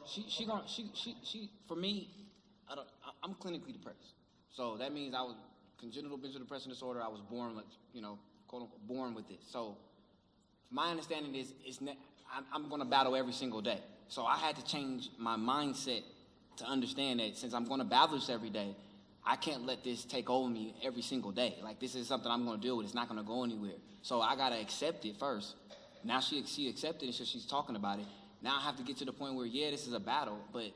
She for me, I'm clinically depressed. So that means I was congenital visual depression disorder. I was born, like, quote unquote, born with it. So my understanding is I'm going to battle every single day. So I had to change my mindset to understand that since I'm going to battle this every day, I can't let this take over me every single day. Like, this is something I'm going to deal with. It's not going to go anywhere. So I got to accept it first. Now she accepted it, so she's talking about it. Now I have to get to the point where, yeah, this is a battle, but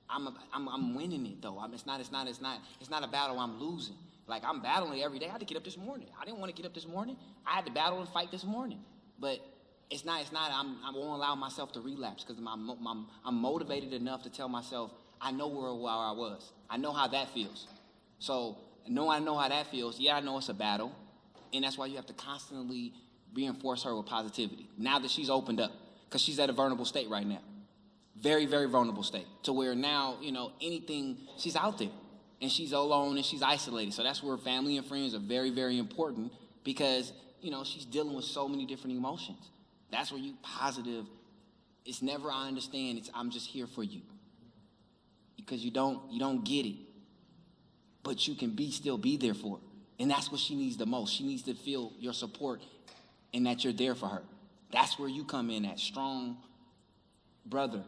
I'm winning it though. It's not a battle I'm losing. Like, I'm battling every day. I had to get up this morning. I didn't want to get up this morning. I had to battle and fight this morning. But it's not. I won't allow myself to relapse because I'm motivated enough to tell myself I know where I was. I know how that feels. So I know how that feels. Yeah, I know it's a battle, and that's why you have to constantly reinforce her with positivity. Now that she's opened up, because she's at a vulnerable state right now, very, very vulnerable state, to where now anything, she's out there, and she's alone and she's isolated. So that's where family and friends are very, very important, because she's dealing with so many different emotions. That's where you positive. It's never I understand. It's I'm just here for you, because you don't get it. But you can still be there for her. And that's what she needs the most. She needs to feel your support and that you're there for her. That's where you come in, that strong brother.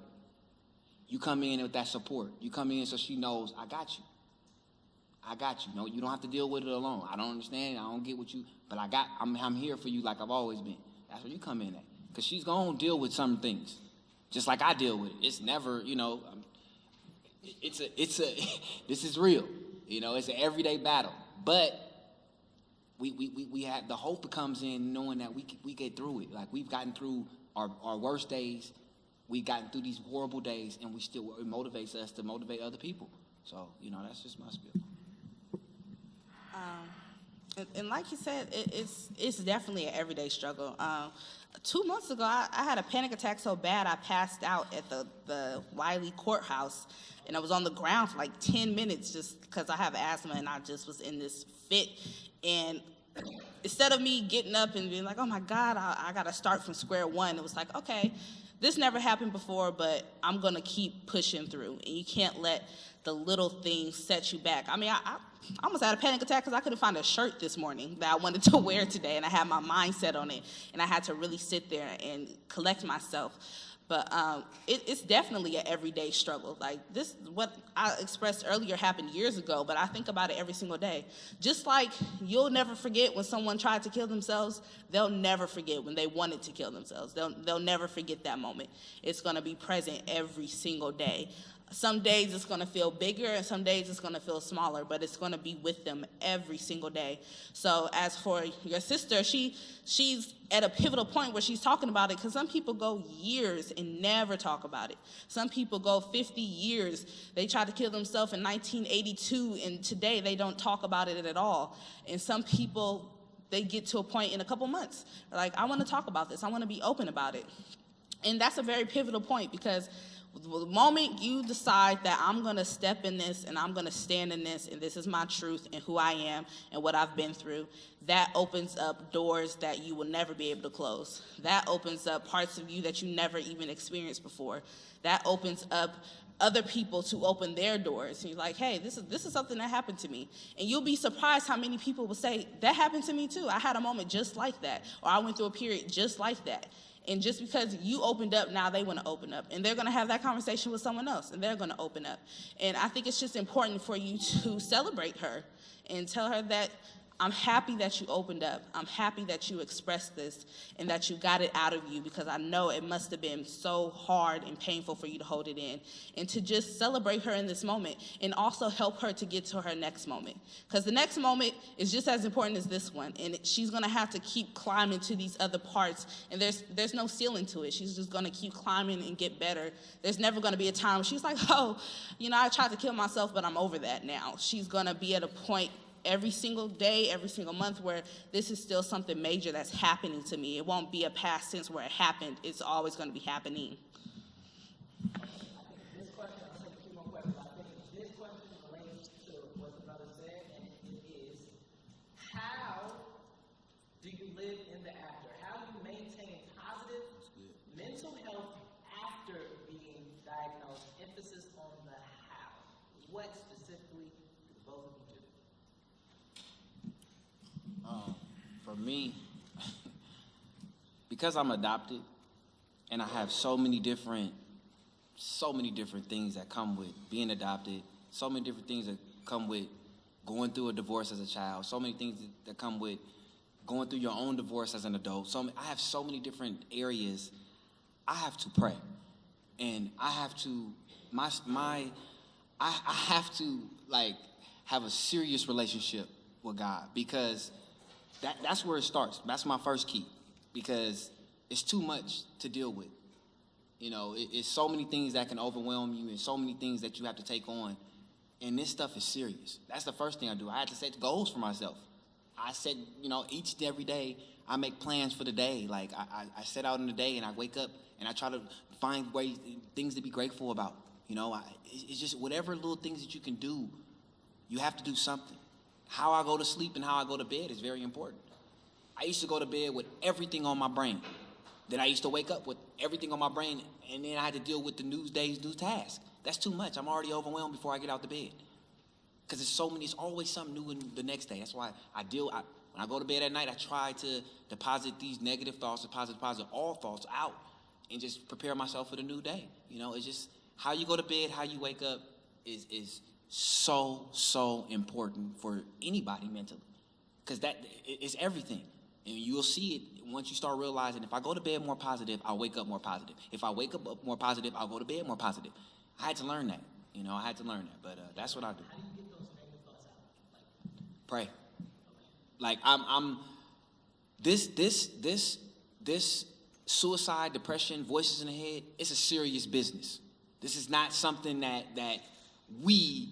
You come in with that support. You come in so she knows, I got you. I got you. No, you don't have to deal with it alone. I don't understand. I don't get what you, but I'm here for you like I've always been. That's where you come in at. Because she's going to deal with some things, just like I deal with it. It's never, this is real. It's an everyday battle, but we have the hope comes in knowing that we get through it. Like, we've gotten through our worst days, we've gotten through these horrible days, and it motivates us to motivate other people. So that's just my spiel. And like you said, it's definitely an everyday struggle. 2 months ago, I had a panic attack so bad I passed out at the Wiley courthouse, and I was on the ground for like 10 minutes just because I have asthma, and I just was in this fit. And instead of me getting up and being like, oh my God, I got to start from square one, it was like, okay, this never happened before, but I'm going to keep pushing through. And you can't let the little things set you back. I mean, I almost had a panic attack because I couldn't find a shirt this morning that I wanted to wear today, and I had my mind set on it, and I had to really sit there and collect myself. But it's definitely an everyday struggle. Like, this, what I expressed earlier happened years ago, but I think about it every single day. Just like you'll never forget when someone tried to kill themselves, they'll never forget when they wanted to kill themselves. They'll never forget that moment. It's going to be present every single day. Some days it's going to feel bigger, and some days it's going to feel smaller, but it's going to be with them every single day. So as for your sister, she's at a pivotal point where she's talking about it, because some people go years and never talk about it. Some people go 50 years. They tried to kill themselves in 1982, and today they don't talk about it at all. And some people, they get to a point in a couple months, like, I want to talk about this. I want to be open about it. And that's a very pivotal point, because the moment you decide that I'm going to step in this and I'm going to stand in this, and this is my truth and who I am and what I've been through, that opens up doors that you will never be able to close. That opens up parts of you that you never even experienced before. That opens up other people to open their doors. And you're like, hey, this is something that happened to me. And you'll be surprised how many people will say, that happened to me too. I had a moment just like that, or I went through a period just like that. And just because you opened up, now they want to open up. And they're going to have that conversation with someone else, and they're going to open up. And I think it's just important for you to celebrate her and tell her that I'm happy that you opened up. I'm happy that you expressed this and that you got it out of you, because I know it must have been so hard and painful for you to hold it in. And to just celebrate her in this moment, and also help her to get to her next moment. Because the next moment is just as important as this one. And she's going to have to keep climbing to these other parts. And there's no ceiling to it. She's just going to keep climbing and get better. There's never going to be a time where she's like, oh, I tried to kill myself, but I'm over that now. She's going to be at a point every single day, every single month, where this is still something major that's happening to me. It won't be a past tense where it happened. It's always going to be happening. This question, I'll take 2 more questions. I think this question relates to what the brother said, and it is, how do you live in the after? How do you maintain positive mental health after being diagnosed What specifically do the both of you do? For me, because I'm adopted, and I have so many different things that come with being adopted, so many different things that come with going through a divorce as a child, so many things that come with going through your own divorce as an adult. I have so many different areas. I have to pray, and I have to I have to like have a serious relationship with God, because that's where it starts. That's my first key, because it's too much to deal with. You know, it's so many things that can overwhelm you, and so many things that you have to take on. And this stuff is serious. That's the first thing I do. I had to set goals for myself. I said, each and every day I make plans for the day. Like I set out in the day, and I wake up and I try to find things to be grateful about. It's just whatever little things that you can do, you have to do something. How I go to sleep and how I go to bed is very important. I used to go to bed with everything on my brain. Then I used to wake up with everything on my brain, and then I had to deal with the new tasks. That's too much. I'm already overwhelmed before I get out the bed. Because it's always something new in the next day. That's why when I go to bed at night, I try to deposit these negative thoughts, deposit all thoughts out, and just prepare myself for the new day. It's just how you go to bed, how you wake up is so important for anybody mentally. Because that is everything. And you'll see it once you start realizing, if I go to bed more positive, I'll wake up more positive. If I wake up more positive, I'll go to bed more positive. I had to learn that. But that's what I do. How do you get those negative thoughts out? Pray. Like I'm this suicide, depression, voices in the head, it's a serious business. This is not something that we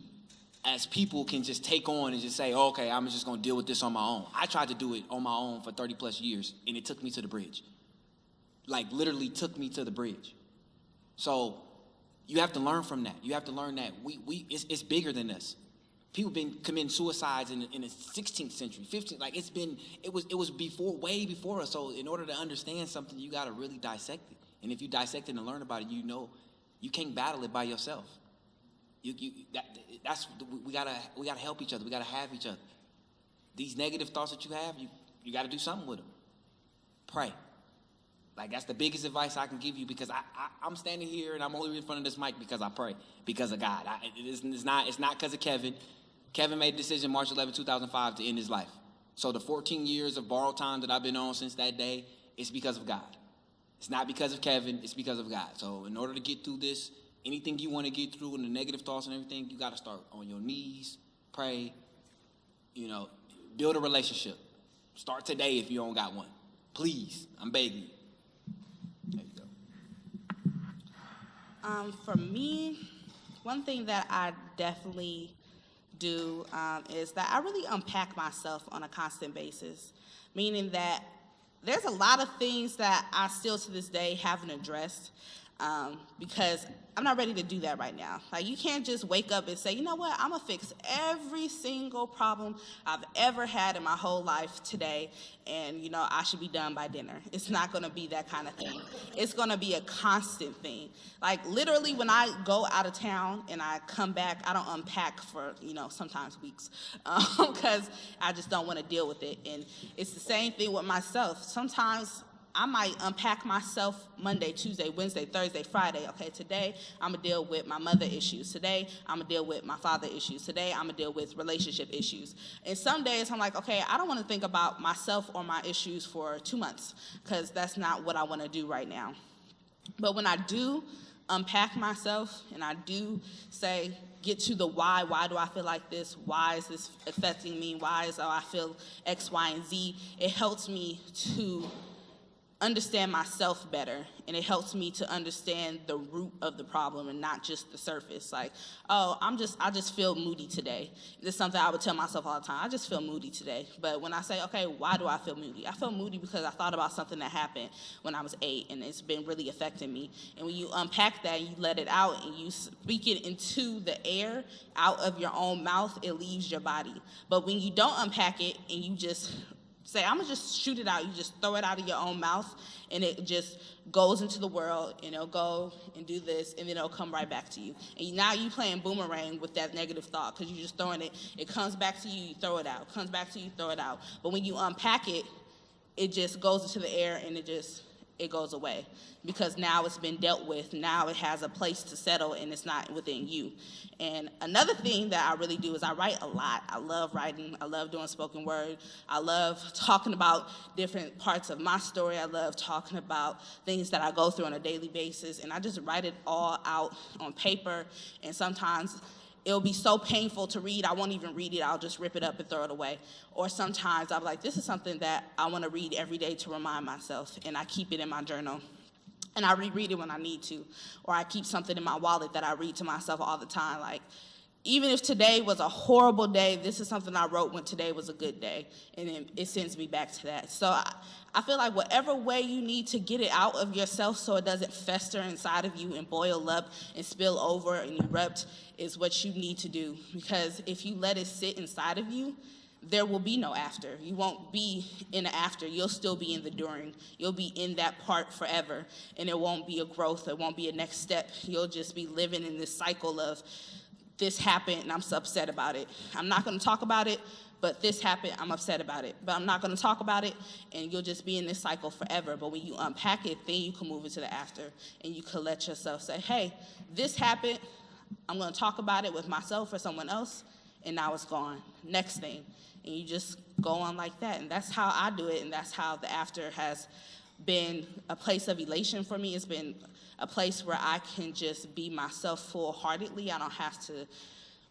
as people can just take on and just say, oh, okay, I'm just going to deal with this on my own. I tried to do it on my own for 30 plus years, and it took me to the bridge. Like literally took me to the bridge. So you have to learn from that. You have to learn that it's bigger than us. People been committing suicides in the 16th century, 15th. Like it was way before us. So in order to understand something, you got to really dissect it. And if you dissect it and learn about it, you can't battle it by yourself. We gotta help each other. We gotta have each other. These negative thoughts that you have, you gotta do something with them. Pray. Like that's the biggest advice I can give you, because I'm standing here and I'm only in front of this mic because I pray, because of God. It's not because of Kevin. Kevin made a decision March 11, 2005 to end his life. So the 14 years of borrowed time that I've been on since that day, it's because of God. It's not because of Kevin, it's because of God. So in order to get through this, anything you want to get through and the negative thoughts and everything, you got to start on your knees, pray, build a relationship. Start today if you don't got one. Please, I'm begging you. There you go. For me, one thing that I definitely do is that I really unpack myself on a constant basis, meaning that there's a lot of things that I still to this day haven't addressed. Because I'm not ready to do that right now. Like, you can't just wake up and say, you know what, I'm gonna fix every single problem I've ever had in my whole life today, and I should be done by dinner. It's not gonna be that kind of thing. It's gonna be a constant thing. Like, literally, when I go out of town and I come back, I don't unpack for, sometimes weeks, because I just don't wanna deal with it. And it's the same thing with myself. Sometimes I might unpack myself Monday, Tuesday, Wednesday, Thursday, Friday. Okay, today I'm going to deal with my mother issues. Today I'm going to deal with my father issues. Today I'm going to deal with relationship issues. And some days I'm like, okay, I don't want to think about myself or my issues for 2 months, because that's not what I want to do right now. But when I do unpack myself and I do get to the why do I feel like this? Why is this affecting me? Why I feel X, Y, and Z? It helps me to understand myself better, and it helps me to understand the root of the problem and not just the surface. Like, oh, I just feel moody today. This is something I would tell myself all the time. I just feel moody today. But when I say, okay, why do I feel moody? I feel moody because I thought about something that happened when I was 8, and it's been really affecting me. And when you unpack that, you let it out, and you speak it into the air, out of your own mouth, it leaves your body. But when you don't unpack it and you just say, I'm gonna just shoot it out. You just throw it out of your own mouth, and it just goes into the world, and it'll go and do this, and then it'll come right back to you. And now you playing boomerang with that negative thought, because you're just throwing it. It comes back to you, you throw it out. Comes back to you, throw it out. But when you unpack it, it just goes into the air, and it goes away, because now it's been dealt with. Now it has a place to settle, and it's not within you. And another thing that I really do is I write a lot. I love writing. I love doing spoken word. I love talking about different parts of my story. I love talking about things that I go through on a daily basis, and I just write it all out on paper. And sometimes it'll be so painful to read, I won't even read it. I'll just rip it up and throw it away. Or sometimes I'll be like, this is something that I want to read every day to remind myself, and I keep it in my journal. And I reread it when I need to. Or I keep something in my wallet that I read to myself all the time. Like, even if today was a horrible day, this is something I wrote when today was a good day. And it sends me back to that. So I feel like whatever way you need to get it out of yourself so it doesn't fester inside of you and boil up and spill over and erupt is what you need to do. Because if you let it sit inside of you, there will be no after. You won't be in the after. You'll still be in the during. You'll be in that part forever. And it won't be a growth. It won't be a next step. You'll just be living in this cycle of, this happened and I'm so upset about it. I'm not going to talk about it, but this happened, I'm upset about it. But I'm not going to talk about it, and you'll just be in this cycle forever. But when you unpack it, then you can move into the after, and you can let yourself say, hey, this happened. I'm going to talk about it with myself or someone else, and now it's gone. Next thing. And you just go on like that. And that's how I do it, and that's how the after has been a place of elation for me. It's been a place where I can just be myself full-heartedly. I don't have to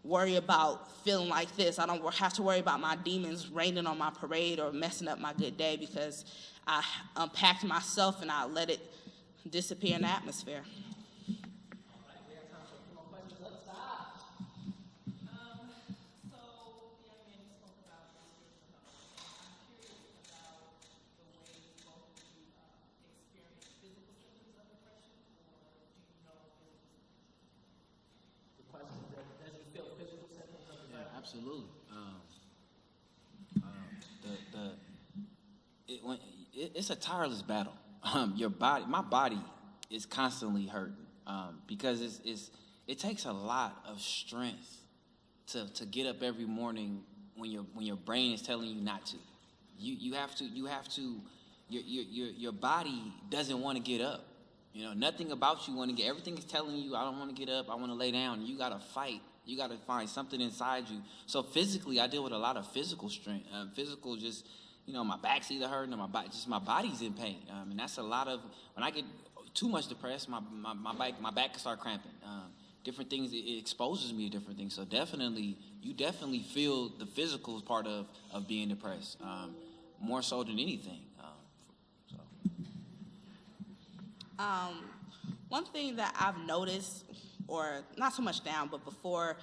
worry about feeling like this. I don't have to worry about my demons raining on my parade or messing up my good day, because I unpacked myself and I let it disappear in the atmosphere. Absolutely. It's a tireless battle. My body is constantly hurting because it takes a lot of strength to get up every morning when your brain is telling you not to. You have to. Your body doesn't want to get up. You know, nothing about you want to get. Everything is telling you, I don't want to get up. I want to lay down. You gotta fight. You got to find something inside you. So physically, I deal with a lot of physical strength. Physical, just, my back's either hurting or my body's in pain. And that's a lot of, when I get too much depressed, my back can start cramping. Different things, it exposes me to different things. So you definitely feel the physical part of being depressed, more so than anything. One thing that I've noticed, or not so much now, but before,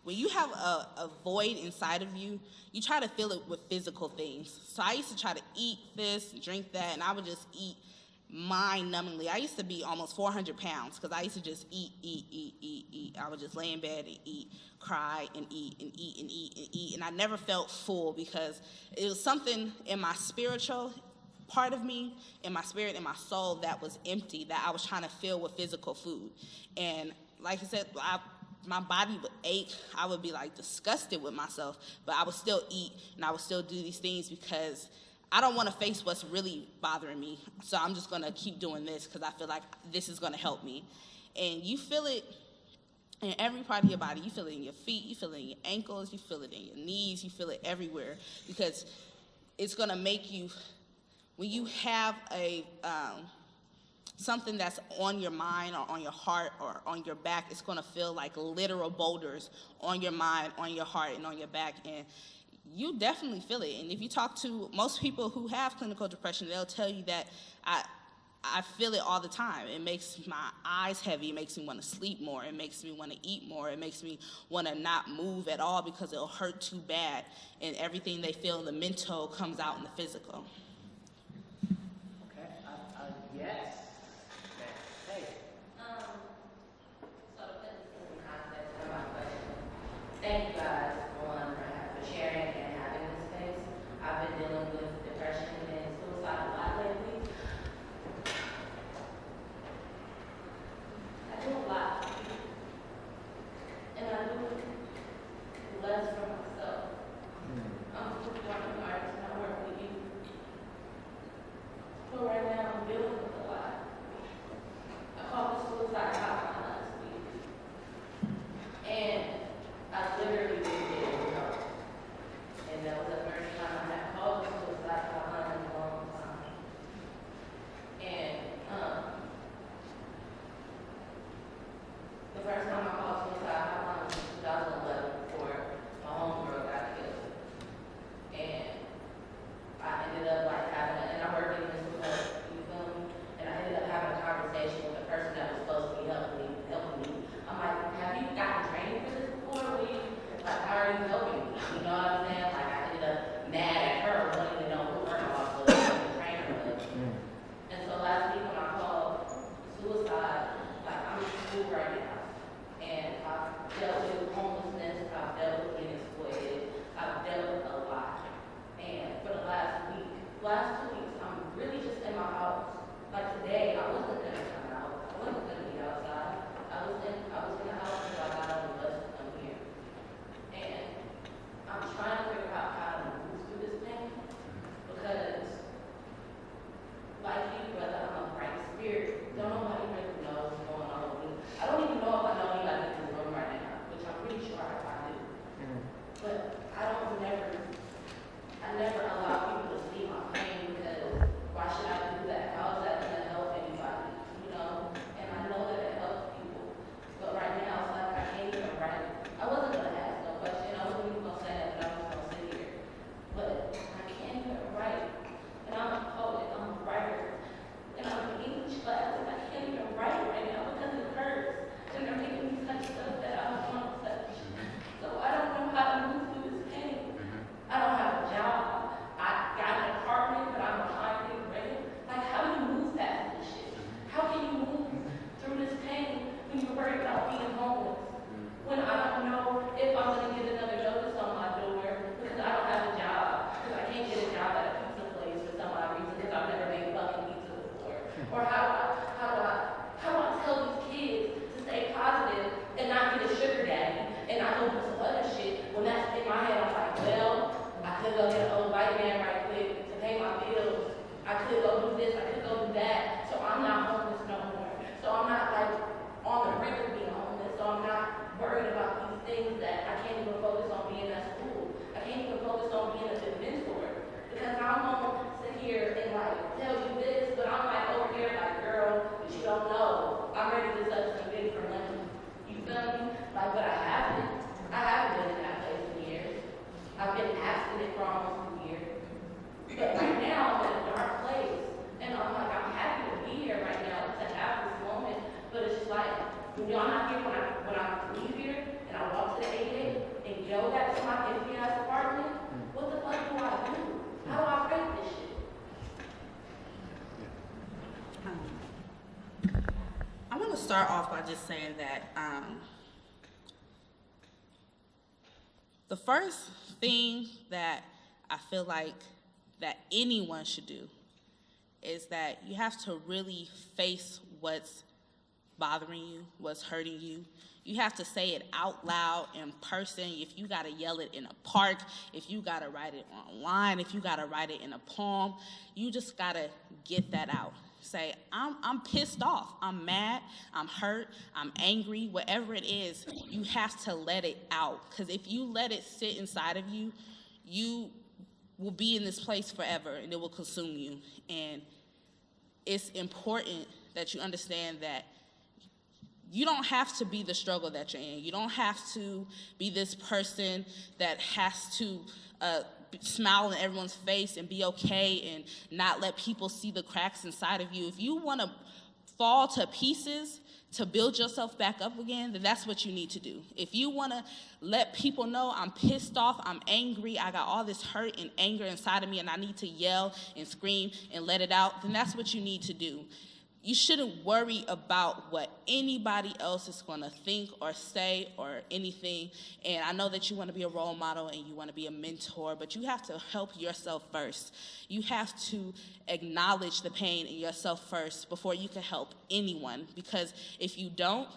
when you have a void inside of you, you try to fill it with physical things. So I used to try to eat this, drink that, and I would just eat mind-numbingly. I used to be almost 400 pounds because I used to just eat. I would just lay in bed and eat, cry and eat and eat and eat and eat, and I never felt full because it was something in my spiritual part of me, in my spirit, in my soul, that was empty, that I was trying to fill with physical food. And like I said, my body would ache. I would be like disgusted with myself, but I would still eat and I would still do these things because I don't want to face what's really bothering me. So I'm just going to keep doing this because I feel like this is going to help me. And you feel it in every part of your body. You feel it in your feet, you feel it in your ankles, you feel it in your knees, you feel it everywhere, because it's going to make you, when you have a something that's on your mind or on your heart or on your back, it's going to feel like literal boulders on your mind, on your heart, and on your back. And you definitely feel it. And if you talk to most people who have clinical depression, they'll tell you that I feel it all the time. It makes my eyes heavy. It makes me want to sleep more. It makes me want to eat more. It makes me want to not move at all because it'll hurt too bad. And everything they feel in the mental comes out in the physical. Okay, yes. Hey. So to put this in context of my question, thank you guys for sharing and having this space. I've I've been dealing with depression and suicide a lot lately. I do a lot. And I do less for myself. I'm working hard to not work with you. But right now I'm dealing with a lot. I called the suicide hotline last week. And I literally didn't get any help. And that was the first time I had called the suicide hotline in a long time. And the first time I called suicide hotline was in 2011 before my homegirl got killed. And I ended up and I worked in this hotel, you feel me? And I ended up having a conversation with the person that was supposed to be helping me. I'm like, have you gotten training for this before? How are you helping me? You know what I'm saying? Like, I ended up mad at her, wanting to know who her boss was, who the trainer was. And so last week when I called suicide, like, I'm in school right now. And I've dealt with homelessness, I've dealt with being exploited, I've dealt with a lot. And for the last 2 weeks, I'm really just in my house. Like today, I wasn't gonna come out. I wasn't gonna be outside. I was in the house until I got on the bus to come here. And I'm trying to figure out how to move through this pain because, like you, brother, I'm a bright spirit. Don't nobody really knows what's going on with me. I don't even know if I know anybody in this room right now, which I'm pretty sure I do. But I never allow people to see my pain because why should I do that? How is that going to help anybody? You know? And I know that it helps people. But right now, it's like I can't even write. I wasn't going to ask no question. I wasn't even going to say that, but I was going to sit here. But I can't even write. And I'm a poet. I'm a writer. And I'm in English class, and I can't even write right now because it hurts. And they're making me touch stuff that I don't want to touch. So I don't know how to move through this pain. I don't have a job. I got an apartment, but I'm behind big rent. Like, how do you move past this shit? How can you move through this pain when you're worried about being homeless? When I don't know if I'm going to get another notice on my door because I don't have a job, because I can't get a job at a pizza place for some odd reason because I've never made fucking pizza before. Or how do I tell these kids to stay positive and not get a sugar daddy and not go do some other shit when that's in my head? I'm like, well, I could go get an old white man right quick to pay my bills. I could go do this, I could go do that. So I'm not homeless no more. So I'm not like on the brink of being homeless. So I'm not worried about these things that I can't even focus on being at school. I can't even focus on being a good mentor. Because I'm gonna sit here and like tell you this, but I'm like over here like, girl, but you don't know. I'm ready to touch some big for money. You feel me? Like, but I haven't been in that place in years. I've been abstinent for almost a year. But right now, I'm in a dark place. And I'm like, I'm happy to be here right now to have this moment. But it's just like, when y'all not here, when I leave here, and I walk to the 88 and go back to my empty ass apartment, what the fuck do I do? How do I break this shit? I want to start off by just saying that the first thing that I feel like that anyone should do is that you have to really face what's bothering you, what's hurting you. You have to say it out loud in person. If you gotta yell it in a park, if you gotta write it online, if you gotta write it in a poem, you just gotta get that out. Say, I'm pissed off, I'm mad, I'm hurt, I'm angry, whatever it is, you have to let it out. Because if you let it sit inside of you, you will be in this place forever and it will consume you. And it's important that you understand that you don't have to be the struggle that you're in. You don't have to be this person that has to smile in everyone's face and be okay and not let people see the cracks inside of you. If you want to fall to pieces to build yourself back up again, then that's what you need to do. If you want to let people know I'm pissed off, I'm angry, I got all this hurt and anger inside of me and I need to yell and scream and let it out, then that's what you need to do. you shouldn't worry about what anybody else is going to think or say or anything. And I know that you want to be a role model and you want to be a mentor, but you have to help yourself first. You have to acknowledge the pain in yourself first before you can help anyone. Because if you don't,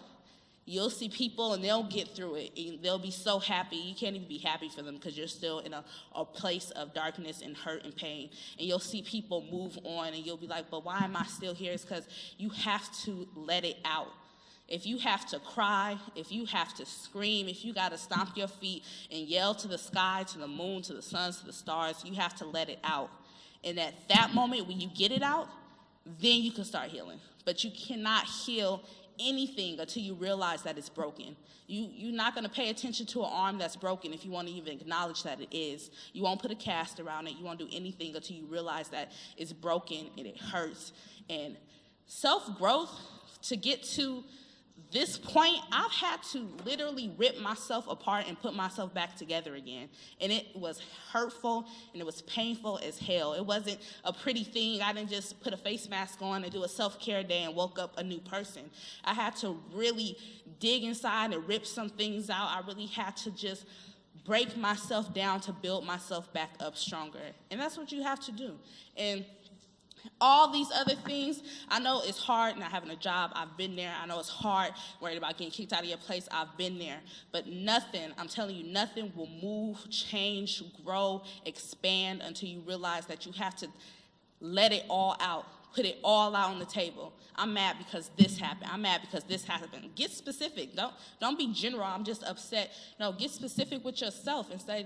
you'll see people and they'll get through it. And they'll be so happy. You can't even be happy for them because you're still in a place of darkness and hurt and pain. And you'll see people move on and you'll be like, but why am I still here? It's because you have to let it out. If you have to cry, if you have to scream, if you got to stomp your feet and yell to the sky, to the moon, to the suns, to the stars, you have to let it out. And at that moment, when you get it out, then you can start healing. But you cannot heal anything until you realize that it's broken. You're not going to pay attention to an arm that's broken if you want to even acknowledge that it is. You won't put a cast around it. You won't do anything until you realize that it's broken and it hurts. And self-growth, to get to this point, I've had to literally rip myself apart and put myself back together again. And it was hurtful and it was painful as hell. It wasn't a pretty thing. I didn't just put a face mask on and do a self-care day and woke up a new person. I had to really dig inside and rip some things out. I really had to just break myself down to build myself back up stronger. And that's what you have to do. And all these other things, I know it's hard not having a job. I've been there. I know it's hard worried about getting kicked out of your place. I've been there. But nothing, I'm telling you, nothing will move, change, grow, expand until you realize that you have to let it all out. Put it all out on the table. I'm mad because this happened. I'm mad because this happened. Get specific. Don't be general. I'm just upset. No, get specific with yourself and say,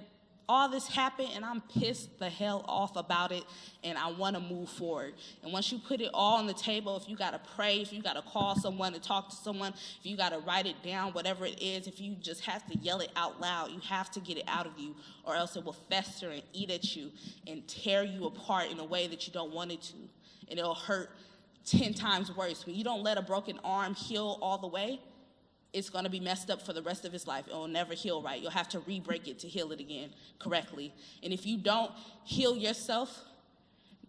all this happened and I'm pissed the hell off about it and I want to move forward. And once you put it all on the table, if you got to pray, if you got to call someone to talk to someone, if you got to write it down, whatever it is, if you just have to yell it out loud, you have to get it out of you or else it will fester and eat at you and tear you apart in a way that you don't want it to. And it'll hurt 10 times worse. When you don't let a broken arm heal all the way, it's going to be messed up for the rest of its life. It will never heal right. You'll have to re-break it to heal it again correctly. And if you don't heal yourself,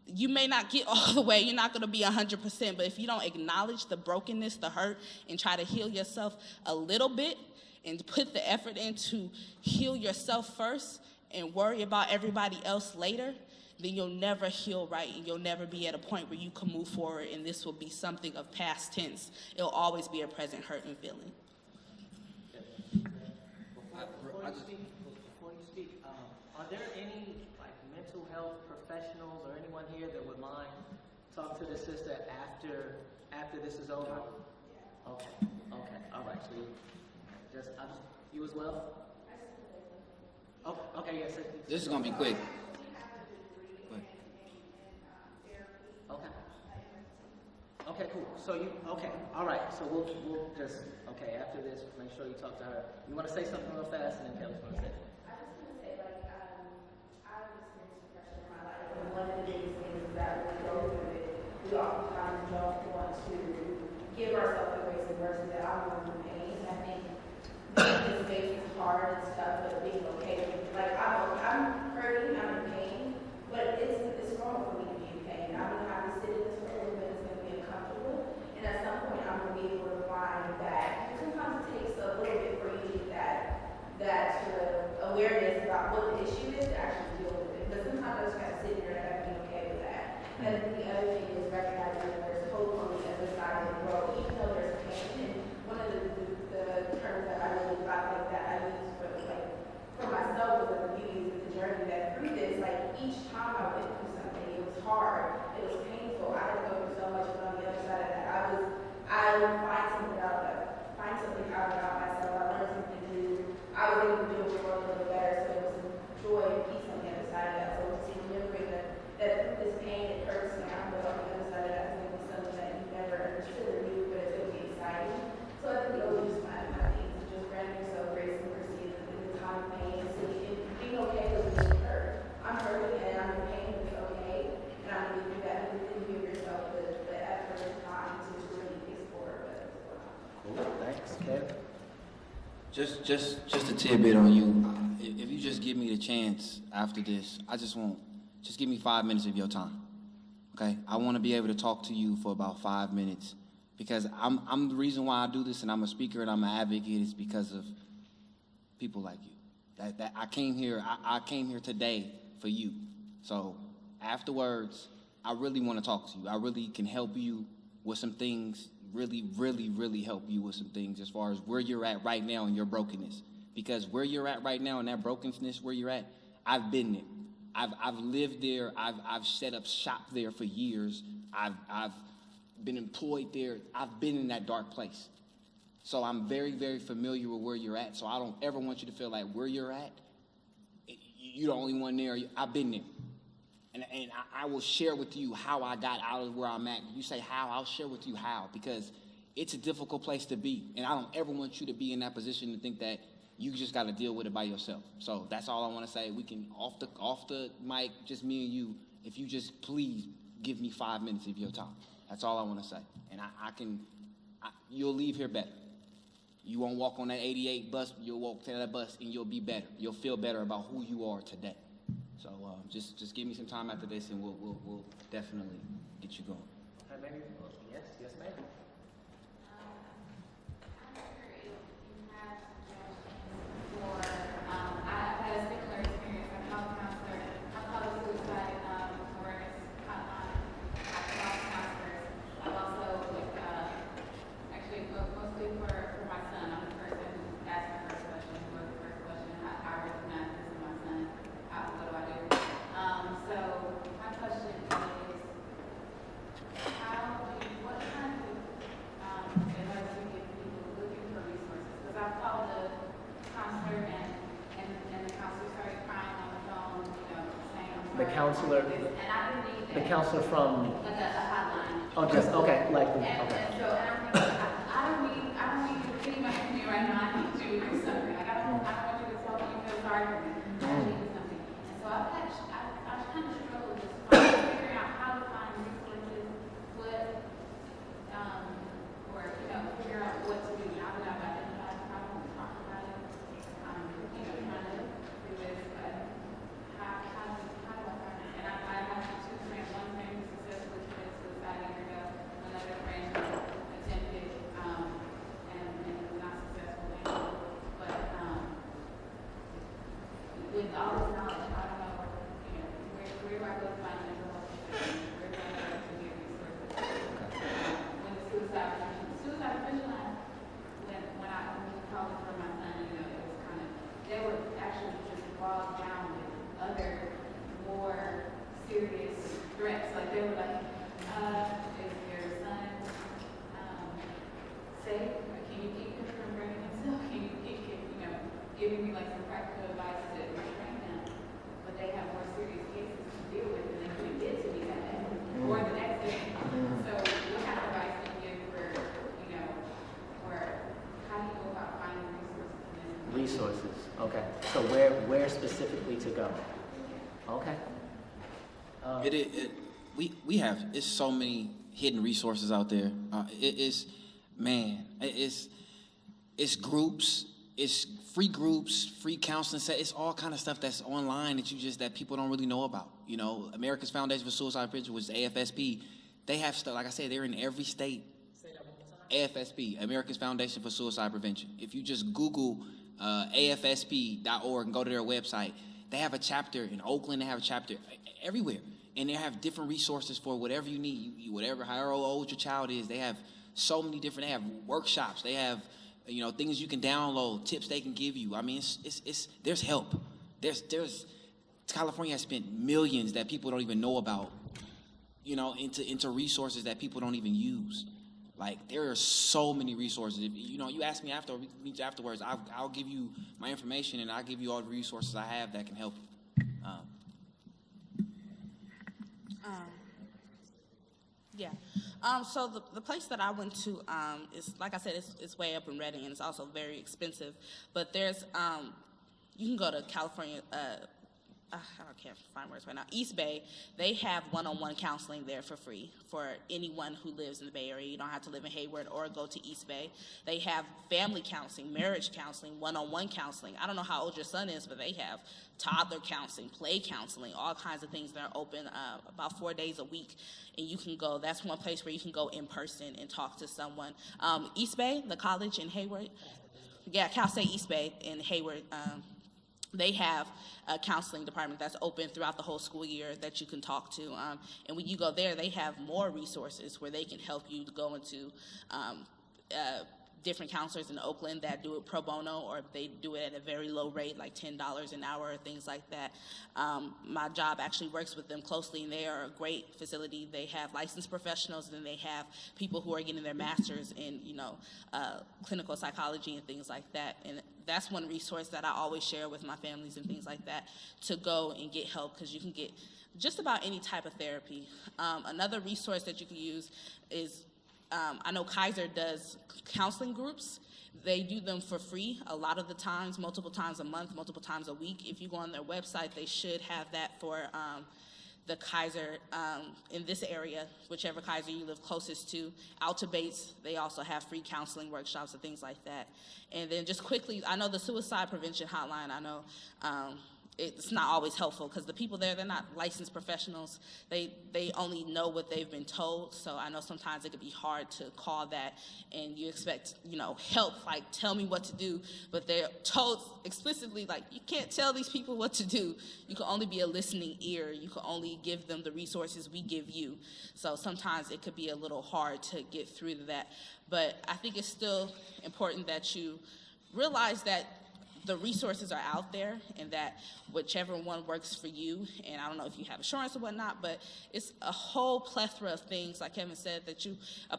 you may not get all the way. You're not going to be 100%. But if you don't acknowledge the brokenness, the hurt, and try to heal yourself a little bit and put the effort in to heal yourself first and worry about everybody else later, then you'll never heal right and you'll never be at a point where you can move forward and this will be something of past tense. It'll always be a present hurt and feeling. Before you speak, are there any mental health professionals or anyone here that would mind talk to the sister after this is over? Okay, all right. So you as well? Okay, yes. This is gonna be quick. Okay, cool. So all right. So we'll just, after this, make sure you talk to her. You want to say something real fast, and then Kelly's going to say it. I just want to say, I've experienced depression in my life, and one of the biggest things is that when we go through it, we oftentimes don't want to give ourselves the grace and mercy that I'm going through pain. I think this space is hard and stuff, but being okay with it. I'm hurting, I'm in pain, but it's normal for me to be in pain. I'm going to have to sit in this for a little bit. It's going to be uncomfortable, and at some point, I'm going to be able to find that. Sometimes it takes a little bit for you to get that sort of awareness about what the issue is to actually deal with it. But sometimes I just got to sit here and I got to be okay with that. And the other thing is recognizing that there's hope on the other side of the road, even though there's pain. And one of the terms that I really thought that I used for myself was the beauty of the journey. That through this, each time I went through something, it was hard, it was painful. I had to go through so much, but on the other side of that, I would find something out about myself. I learned something new. I was able to do the world a little better, so there was some joy and peace on the other side of that. So to see remembering that through this pain, it hurts now, but on the other side of that is going to be something that you never understood or knew, but it's going to be exciting. So I think those are just my things, to just grant yourself grace and mercy in the time of pain, and so being okay with being hurt. I'm hurting and I'm in pain, but it's okay, and I'm going to do that, and then give yourself the effort and time to really explore what's going on. Cool. Thanks, Kev. Just a tidbit on you. If you just give me the chance after this, just give me 5 minutes of your time. Okay, I want to be able to talk to you for about 5 minutes because I'm the reason why I do this, and I'm a speaker and I'm an advocate is because of people like you. That I came here today for you. So afterwards, I really want to talk to you. I really can help you with some things. Really, really, really help you with some things as far as where you're at right now in your brokenness. Because where you're at right now in that brokenness, where you're at, I've been there. I've lived there. I've set up shop there for years. I've been employed there. I've been in that dark place. So I'm very, very familiar with where you're at. So I don't ever want you to feel like where you're at, you're the only one there. I've been there. And I will share with you how I got out of where I'm at. You say how, I'll share with you how, because it's a difficult place to be. And I don't ever want you to be in that position to think that you just got to deal with it by yourself. So that's all I want to say. We can, off the mic, just me and you, if you just please give me 5 minutes of your time. That's all I want to say. And you'll leave here better. You won't walk on that 88 bus, you'll walk to that bus and you'll be better. You'll feel better about who you are today. So just give me some time after this, and we'll definitely get you going. Maybe, yes, ma'am. I've had a similar experience. I'm a health counselor. I call it suicide awareness hotline. I call counselors. I've also actually mostly for my son. I'm the person who asked the first question, who wrote the first question. I recognize this in my son. What do I do? So my question is, what kind of advice do you give people looking for resources? Because I've called the counselor and the counselor started crying on the phone, saying I'm sorry. The counselor, And I didn't need the counselor from, like a hotline. oh, just, okay, like, And okay. so, and I'm thinking, I don't need you to pity my me right now. I need you to do something. Like, I don't want you to tell me you feel sorry for me. I need to do something. And so I've kind of struggled with figuring out how to find resources, or, figure out what to do now that I've identified the problem and talked about it. Trying to do this, but how do I find it? And I have two friends. One friend who successfully committed suicide a year ago. Another friend who attempted and was not successful anymore. But with all this knowledge, I don't know, where do I go to find mental health professionals? Where do I go to get resources? When the suicide prevention line, when I called it for my son, it was kind of, they were actually just bogged down with other more serious threats. Like they were like, is your son safe? Can you keep him from bringing himself? Can you keep, giving me like some practical advice to restrain him? But they have more serious cases to deal with, and they couldn't get to me that day or the next day. So what kind of advice do you give for, or how do you go about finding resources? Resources, okay. So where specifically to go? Okay. We have, it's so many hidden resources out there. It's groups, it's free groups, free counseling. It's all kind of stuff that's online that people don't really know about. America's Foundation for Suicide Prevention, which is AFSP. They have stuff, like I said, they're in every state. Say that one more time. AFSP, America's Foundation for Suicide Prevention. If you just Google AFSP.org and go to their website, they have a chapter in Oakland. They have a chapter everywhere, and they have different resources for whatever you need, however old your child is. They have so many different. They have workshops. They have things you can download, tips they can give you. I mean, there's help. California has spent millions that people don't even know about, into resources that people don't even use. Like, there are so many resources. If, you ask me after, we can meet you afterwards, I'll give you my information, and I'll give you all the resources I have that can help you. Yeah. So the place that I went to is, like I said, it's way up in Redding, and it's also very expensive. But there's, you can go to California can't find words right now. East Bay, they have one-on-one counseling there for free for anyone who lives in the Bay Area. You don't have to live in Hayward or go to East Bay. They have family counseling, marriage counseling, one-on-one counseling. I don't know how old your son is, but they have toddler counseling, play counseling, all kinds of things that are open about 4 days a week. And you can go, that's one place where you can go in person and talk to someone. East Bay, the college in Hayward, Cal State East Bay in Hayward, they have a counseling department that's open throughout the whole school year that you can talk to. And when you go there, they have more resources where they can help you to go into different counselors in Oakland that do it pro bono, or they do it at a very low rate, like $10 an hour or things like that. My job actually works with them closely, and they are a great facility. They have licensed professionals, and then they have people who are getting their masters in, clinical psychology and things like that. And that's one resource that I always share with my families and things like that, to go and get help, because you can get just about any type of therapy. Another resource that you can use is, I know Kaiser does counseling groups. They do them for free a lot of the times, multiple times a month, multiple times a week. If you go on their website, they should have that for the Kaiser in this area, whichever Kaiser you live closest to. Alta Bates, they also have free counseling workshops and things like that. And then just quickly, I know the suicide prevention hotline, I know it's not always helpful, because the people there, they're not licensed professionals. They only know what they've been told. So I know sometimes it could be hard to call that, and you expect, help, like, tell me what to do. But they're told explicitly, like, you can't tell these people what to do. You can only be a listening ear. You can only give them the resources we give you. So sometimes it could be a little hard to get through to that. But I think it's still important that you realize that the resources are out there, and that whichever one works for you, and I don't know if you have insurance or whatnot, but it's a whole plethora of things, like Kevin said, that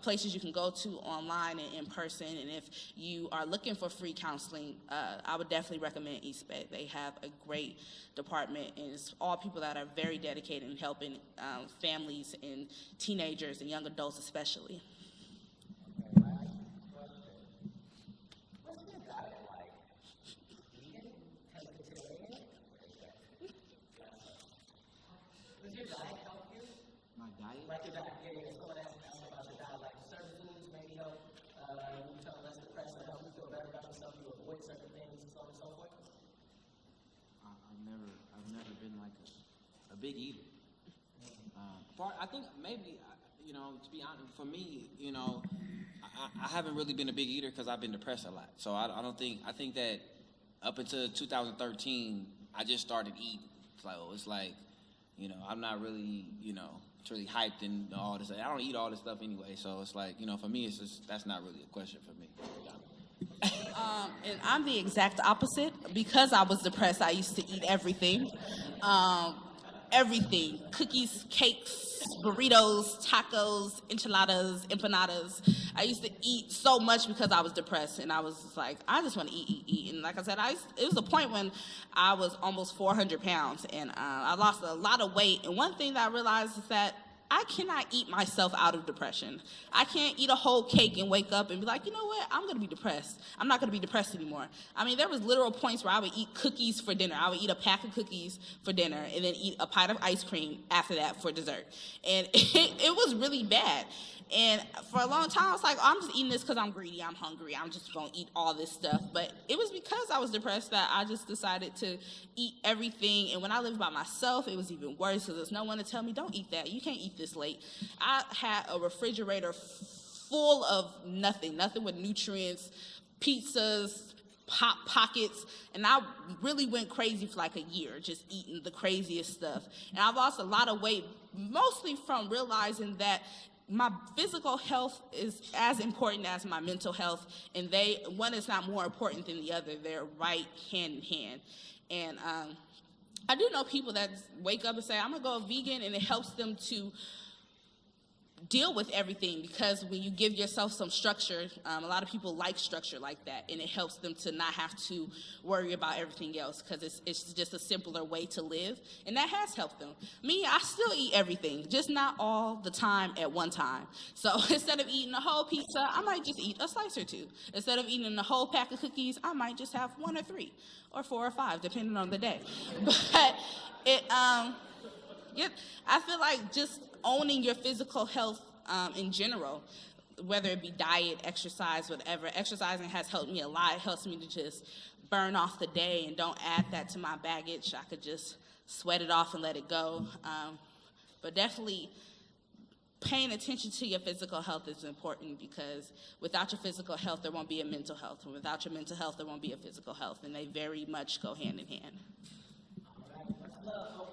places you can go to online and in person. And if you are looking for free counseling, I would definitely recommend East Bay. They have a great department, and it's all people that are very dedicated in helping families and teenagers and young adults especially. Big eater. I think maybe, to be honest, for me, I haven't really been a big eater because I've been depressed a lot. So I think that up until 2013, I just started eating. It's like, I'm not really, it's really hyped and all this. I don't eat all this stuff anyway. So it's like, for me, it's just, that's not really a question for me. And I'm the exact opposite. Because I was depressed, I used to eat everything. Everything, cookies, cakes, burritos, tacos, enchiladas, empanadas. I used to eat so much because I was depressed, and I was just like, I just want to eat. And like I said, it was a point when I was almost 400 pounds, and I lost a lot of weight. And one thing that I realized is that I cannot eat myself out of depression. I can't eat a whole cake and wake up and be like, you know what, I'm going to be depressed. I'm not going to be depressed anymore. I mean, there was literal points where I would eat cookies for dinner. I would eat a pack of cookies for dinner and then eat a pint of ice cream after that for dessert. And it was really bad. And for a long time, I was like, I'm just eating this because I'm greedy, I'm hungry, I'm just going to eat all this stuff. But it was because I was depressed that I just decided to eat everything. And when I lived by myself, it was even worse, because there's no one to tell me, don't eat that, you can't eat this late. I had a refrigerator full of nothing with nutrients, pizzas, Pop Pockets, and I really went crazy for like a year, just eating the craziest stuff. And I've lost a lot of weight, mostly from realizing that my physical health is as important as my mental health, and one is not more important than the other. They're right hand in hand. And I do know people that wake up and say, I'm gonna go vegan, and it helps them to deal with everything, because when you give yourself some structure, a lot of people like structure like that, and it helps them to not have to worry about everything else, because it's just a simpler way to live, and that has helped them. Me, I still eat everything, just not all the time at one time. So instead of eating a whole pizza, I might just eat a slice or two. Instead of eating a whole pack of cookies, I might just have 1 or 3 or 4 or 5, depending on the day. But I feel like just owning your physical health in general, whether it be diet, exercise, whatever. Exercising has helped me a lot. It helps me to just burn off the day and don't add that to my baggage. I could just sweat it off and let it go. But definitely paying attention to your physical health is important, because without your physical health, there won't be a mental health. And without your mental health, there won't be a physical health. And they very much go hand in hand. All right, let's love.